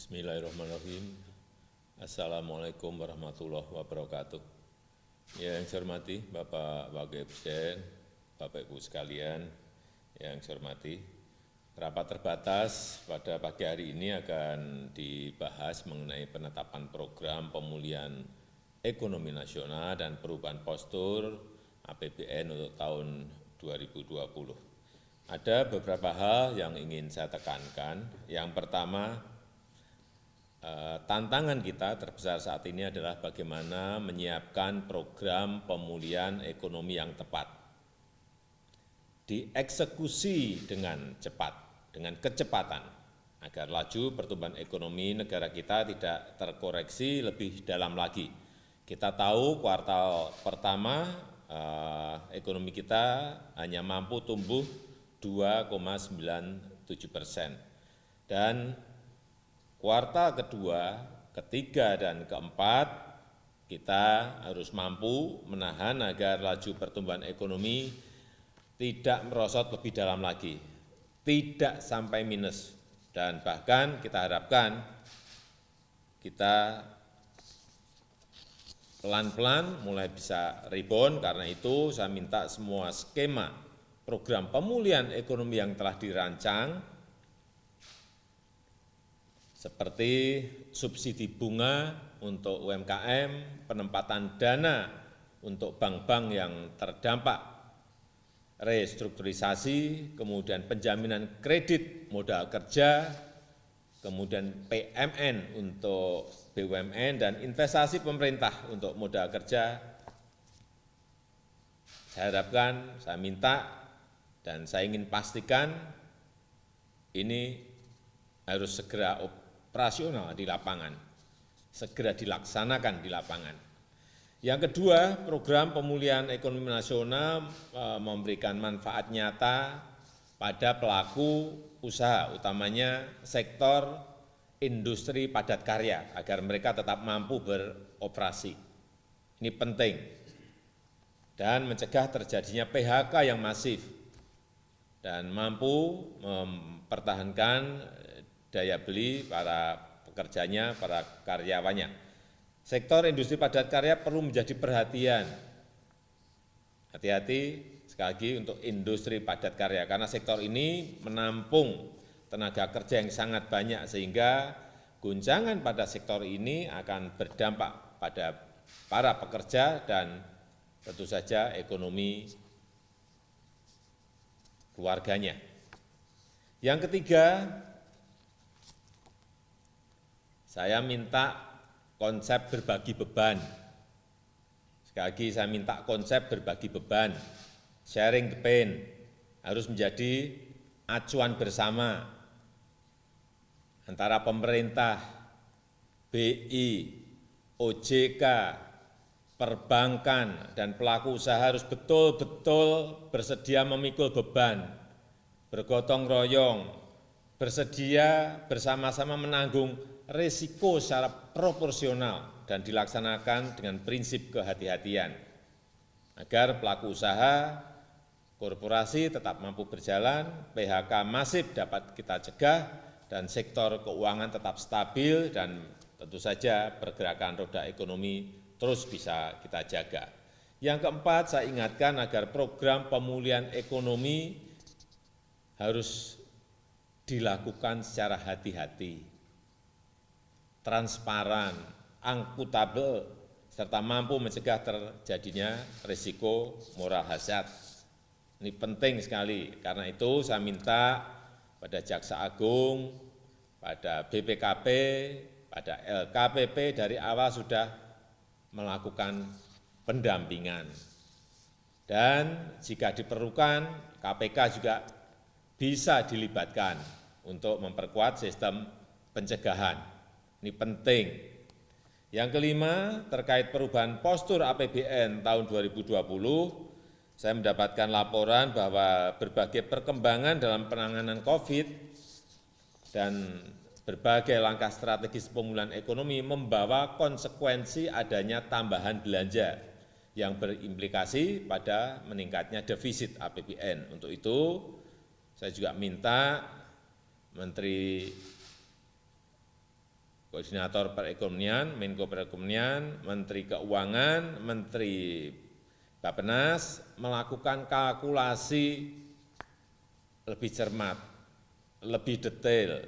Bismillahirrahmanirrahim. Assalamualaikum warahmatullahi wabarakatuh. Yang saya hormati Bapak Wakil Presiden, Bapak Ibu sekalian, yang saya hormati, rapat terbatas pada pagi hari ini akan dibahas mengenai penetapan program pemulihan ekonomi nasional dan perubahan postur APBN untuk tahun 2020. Ada beberapa hal yang ingin saya tekankan. Yang pertama, tantangan kita terbesar saat ini adalah bagaimana menyiapkan program pemulihan ekonomi yang tepat, dieksekusi dengan cepat, dengan kecepatan, agar laju pertumbuhan ekonomi negara kita tidak terkoreksi lebih dalam lagi. Kita tahu kuartal pertama ekonomi kita hanya mampu tumbuh 2,97%, dan kuartal kedua, ketiga, dan keempat, kita harus mampu menahan agar laju pertumbuhan ekonomi tidak merosot lebih dalam lagi, tidak sampai minus, dan bahkan kita harapkan kita pelan-pelan mulai bisa rebound. Karena itu saya minta semua skema program pemulihan ekonomi yang telah dirancang, seperti subsidi bunga untuk UMKM, penempatan dana untuk bank-bank yang terdampak restrukturisasi, kemudian penjaminan kredit modal kerja, kemudian PMN untuk BUMN, dan investasi pemerintah untuk modal kerja. Saya harapkan, saya minta, dan saya ingin pastikan ini harus segera operasional di lapangan, segera dilaksanakan di lapangan. Yang kedua, program pemulihan ekonomi nasional memberikan manfaat nyata pada pelaku usaha, utamanya sektor industri padat karya, agar mereka tetap mampu beroperasi. Ini penting, dan mencegah terjadinya PHK yang masif, dan mampu mempertahankan daya beli para pekerjanya, para karyawannya. Sektor industri padat karya perlu menjadi perhatian. Hati-hati sekali lagi untuk industri padat karya, karena sektor ini menampung tenaga kerja yang sangat banyak, sehingga guncangan pada sektor ini akan berdampak pada para pekerja dan tentu saja ekonomi keluarganya. Yang ketiga, saya minta konsep berbagi beban. Sekali lagi saya minta konsep berbagi beban, sharing the pain, harus menjadi acuan bersama antara pemerintah, BI, OJK, perbankan, dan pelaku usaha harus betul-betul bersedia memikul beban, bergotong royong, bersedia bersama-sama menanggung risiko secara proporsional dan dilaksanakan dengan prinsip kehati-hatian, agar pelaku usaha, korporasi tetap mampu berjalan, PHK masif dapat kita cegah, dan sektor keuangan tetap stabil, dan tentu saja pergerakan roda ekonomi terus bisa kita jaga. Yang keempat, saya ingatkan agar program pemulihan ekonomi harus dilakukan secara hati-hati, transparan, akuntabel, serta mampu mencegah terjadinya risiko moral hazard. Ini penting sekali. Karena itu saya minta pada Jaksa Agung, pada BPKP, pada LKPP dari awal sudah melakukan pendampingan. Dan jika diperlukan, KPK juga bisa dilibatkan untuk memperkuat sistem pencegahan. Ini penting. Yang kelima, terkait perubahan postur APBN tahun 2020, saya mendapatkan laporan bahwa berbagai perkembangan dalam penanganan COVID dan berbagai langkah strategis pemulihan ekonomi membawa konsekuensi adanya tambahan belanja yang berimplikasi pada meningkatnya defisit APBN. Untuk itu, saya juga minta Menteri Koordinator Perekonomian, Menko Perekonomian, Menteri Keuangan, Menteri Bappenas melakukan kalkulasi lebih cermat, lebih detail,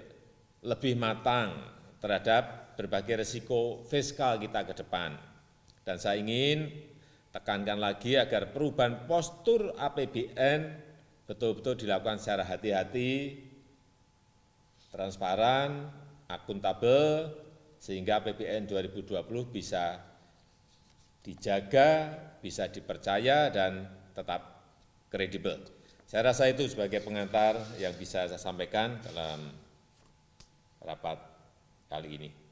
lebih matang terhadap berbagai risiko fiskal kita ke depan. Dan saya ingin tekankan lagi agar perubahan postur APBN betul-betul dilakukan secara hati-hati, transparan, akuntabel, sehingga APBN 2020 bisa dijaga, bisa dipercaya, dan tetap kredibel. Saya rasa itu sebagai pengantar yang bisa saya sampaikan dalam rapat kali ini.